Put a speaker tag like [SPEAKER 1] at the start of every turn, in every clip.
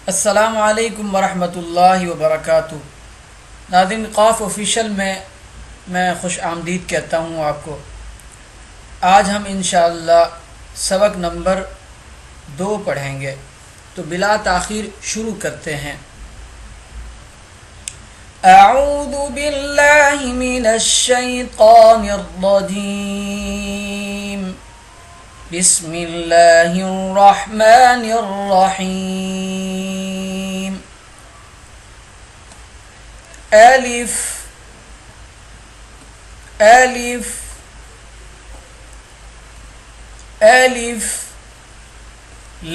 [SPEAKER 1] السلام علیکم ورحمۃ اللہ وبرکاتہ۔ ناظرین، قاف آفیشیل میں خوش آمدید کہتا ہوں آپ کو۔ آج ہم انشاءاللہ سبق نمبر 2 پڑھیں گے، تو بلا تاخیر شروع کرتے ہیں۔ اعوذ باللہ من الشیطان الرجیم، بسم اللہ الرحمن الرحیم۔ الف الف الف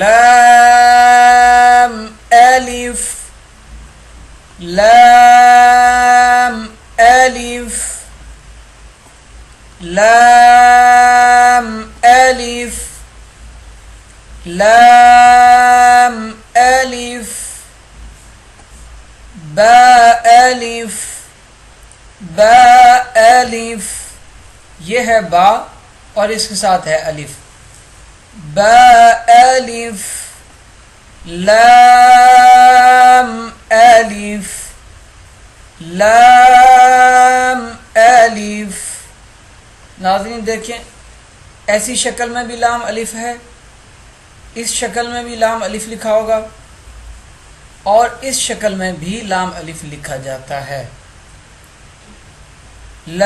[SPEAKER 1] لام الف لام الف لام الف لام الف با الف با الف، یہ ہے با اور اس کے ساتھ ہے الف۔ با الف لام الف لام الف۔ ناظرین دیکھیں، ایسی شکل میں بھی لام الف ہے، اس شکل میں بھی لام الف لکھا ہوگا، اور اس شکل میں بھی لام الف لکھا جاتا ہے۔ لام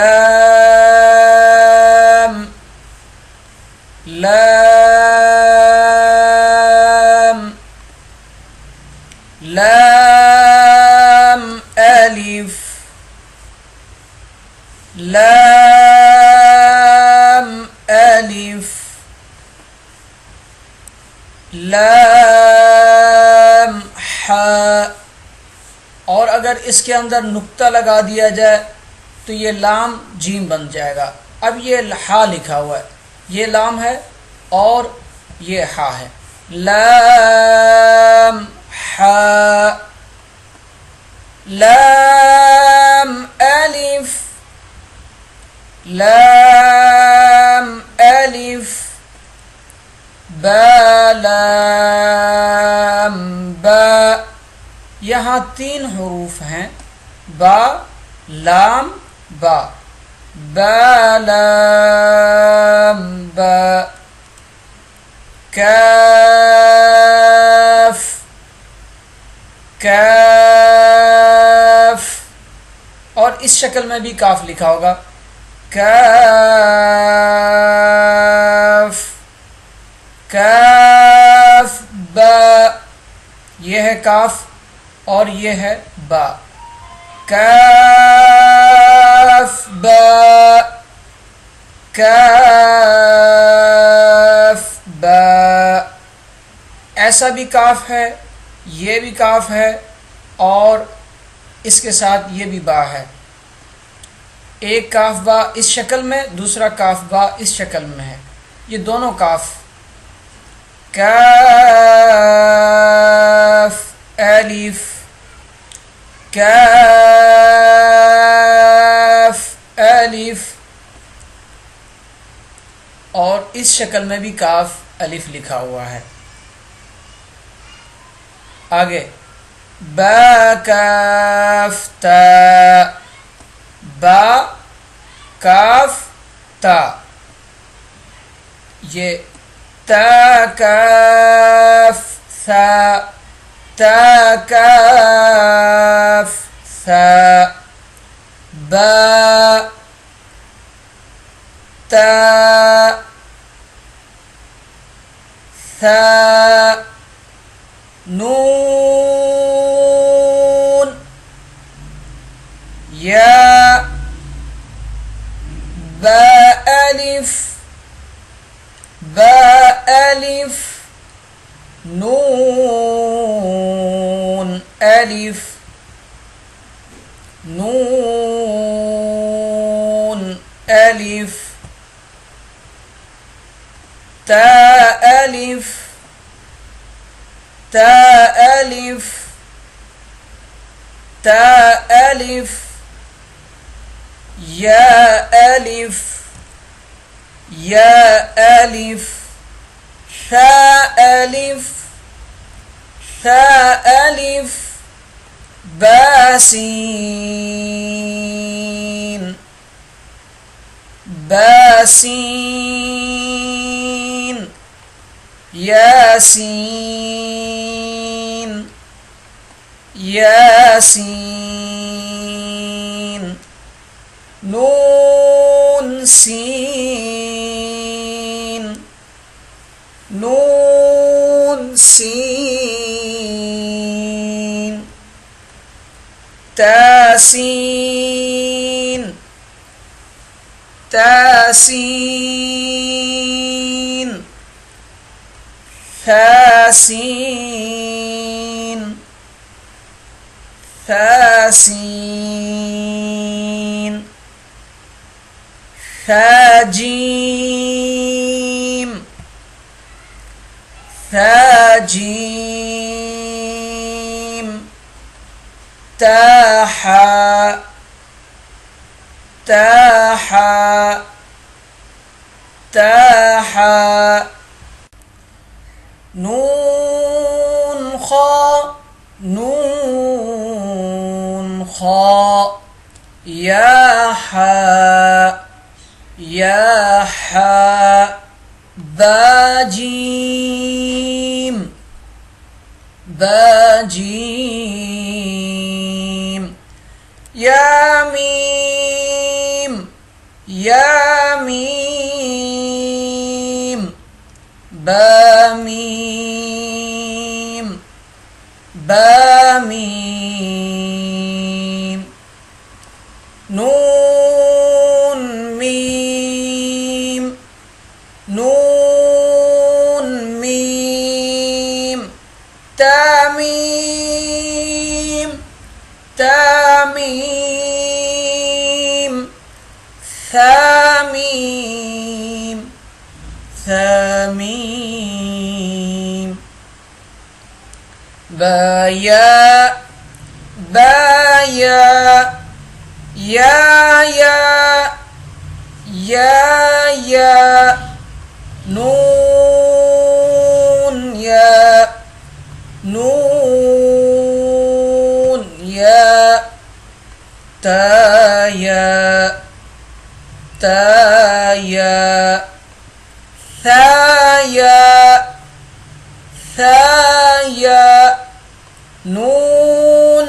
[SPEAKER 1] لام لام الف لام الف لام حاء، اور اگر اس کے اندر نقطہ لگا دیا جائے تو یہ لام جیم بن جائے گا۔ اب یہ ہا لکھا ہوا ہے، یہ لام ہے اور یہ ہا ہے۔ لام حاء لام الف لام الف با لام با، یہاں 3 حروف ہیں، با لام با، با لام با۔ کاف کاف، اور اس شکل میں بھی کاف لکھا ہوگا، کاف کاف با، یہ ہے کاف اور یہ ہے با۔ کاف با کاف با، ایسا بھی کاف ہے، یہ بھی کاف ہے، اور اس کے ساتھ یہ بھی با ہے۔ ایک کاف با اس شکل میں، دوسرا کاف با اس شکل میں ہے، یہ دونوں کاف۔ کاف الف کاف الف، اور اس شکل میں بھی کاف الف لکھا ہوا ہے۔ آگے با کاف تا، با کاف تا، یہ تا کاف ثا، تا کاف ثا، با تا ثا، نون یا، با الف با الف نون الف نون الف تا ألف تا ألف تا ألف يا ألف يا ألف ثا ألف ثا ألف باسين باسين ياسين ياسين نون سين نون سين تاسين تاسين ثاسين ثاسين ثاجيم ثاجيم تاحا تاحا تاحا نون خا نون خا يا حا يا حا باجيم باجيم يا ميم يا ميم باميم باميم نون ميم نون ميم تاميم تاميم ثاميم ثاميم بايا بايا يا يا يا يا نون يا نون يا تايا تايا ثايا ثايا نون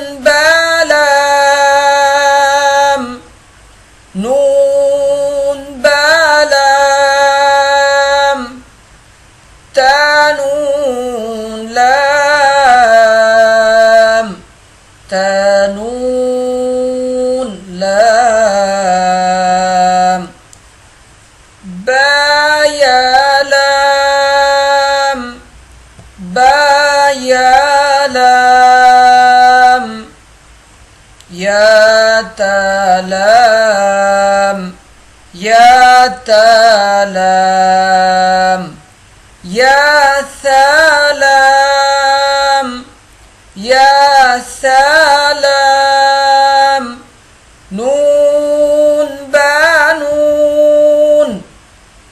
[SPEAKER 1] بالام نون بالام تانون لام تانون لام بايا لام بايا لام يا تلام يا تلام يا ثلام يا ثلام نون بانون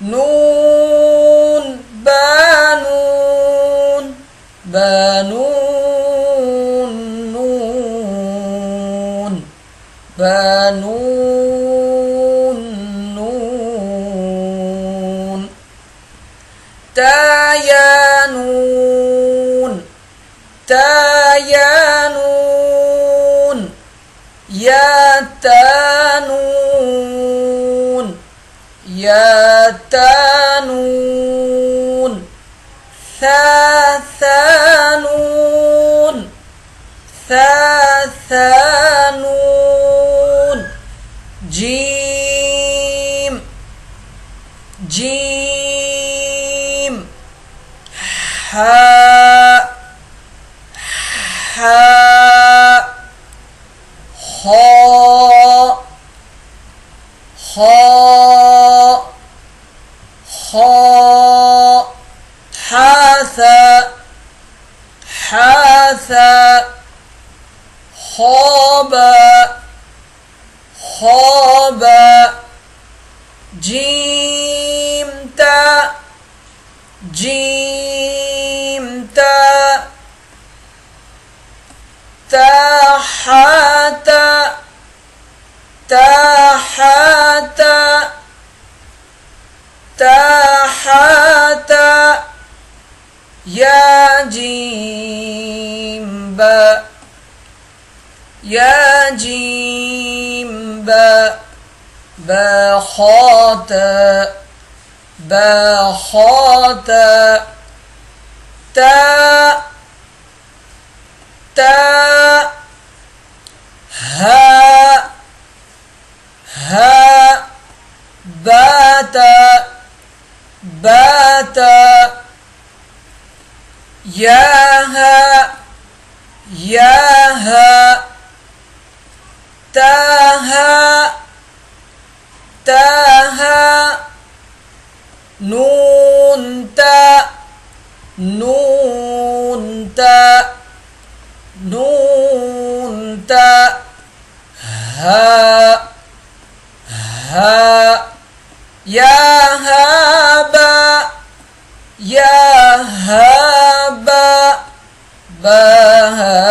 [SPEAKER 1] نون بانون بانون نون بانون نون تايانون تايانون يا تانون يا تانون ثاثانون ثاثانون جيم جيم حاء حاء خاء خاء خاء حاثا حاثا خابا خابا جيمتا جيمتا تحتا تحتا تحتا يا جيم با يا جيم با با خاتا با خاتا تا تا ها ها باتا باتا ياها ياها تاها تاها نون تا نون تا نون تا ها ها يا هابا يا هابا باها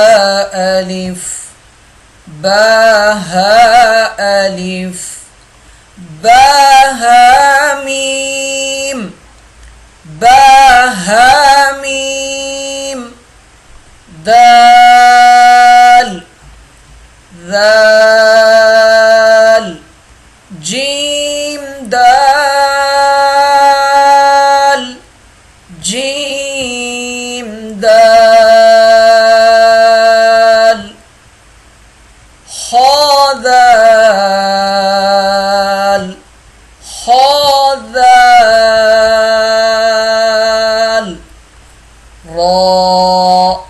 [SPEAKER 1] ألف باها ألف باها ميم باها ميم دال ذال جيم دال جيم دال خاذال خاذال را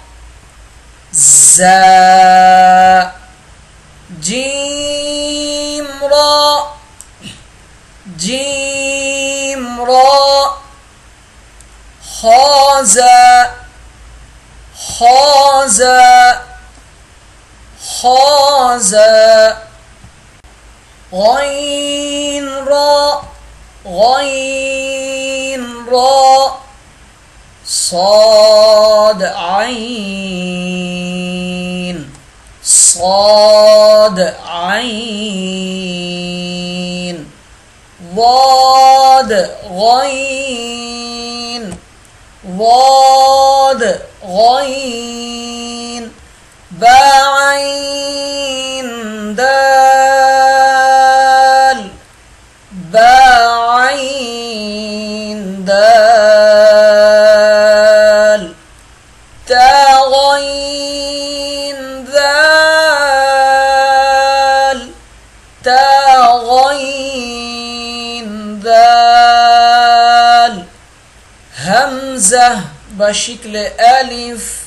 [SPEAKER 1] زا جيم را جيم را خازا خازا خازا غين را غين را صاد عين صاد عين ضاد غين ضاد غين بعين دال بعين دال تغين ذال تغين ذال همزة بشكل ألف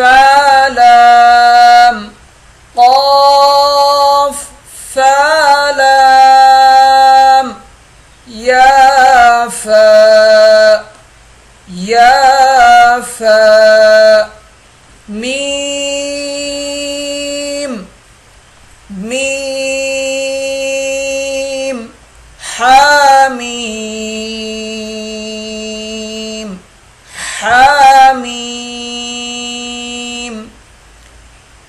[SPEAKER 1] فلام قاف فلام یا فا میم حامیم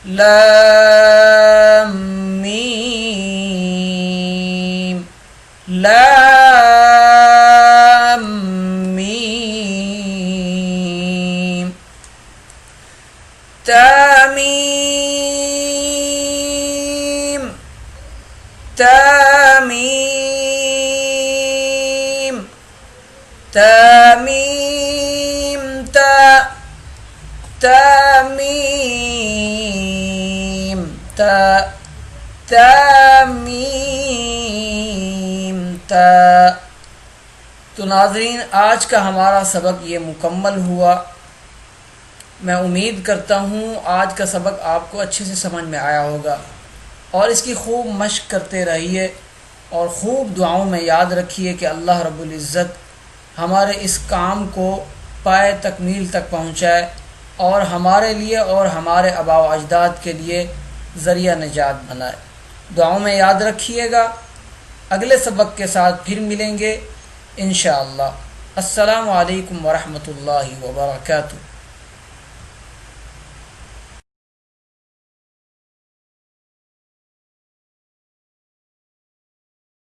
[SPEAKER 1] لام میم تامیم تا. تو ناظرین، آج کا ہمارا سبق یہ مکمل ہوا. میں امید کرتا ہوں آج کا سبق آپ کو اچھے سے سمجھ میں آیا ہوگا، اور اس کی خوب مشق کرتے رہیے اور خوب دعاؤں میں یاد رکھیے کہ اللہ رب العزت ہمارے اس کام کو پائے تکمیل تک پہنچائے اور ہمارے لیے اور ہمارے آباء و اجداد کے لیے ذریعہ نجات بنائے. دعاؤں میں یاد رکھیے گا. اگلے سبق کے ساتھ پھر ملیں گے انشاءاللہ. السلام علیکم ورحمۃ اللہ وبرکاتہ.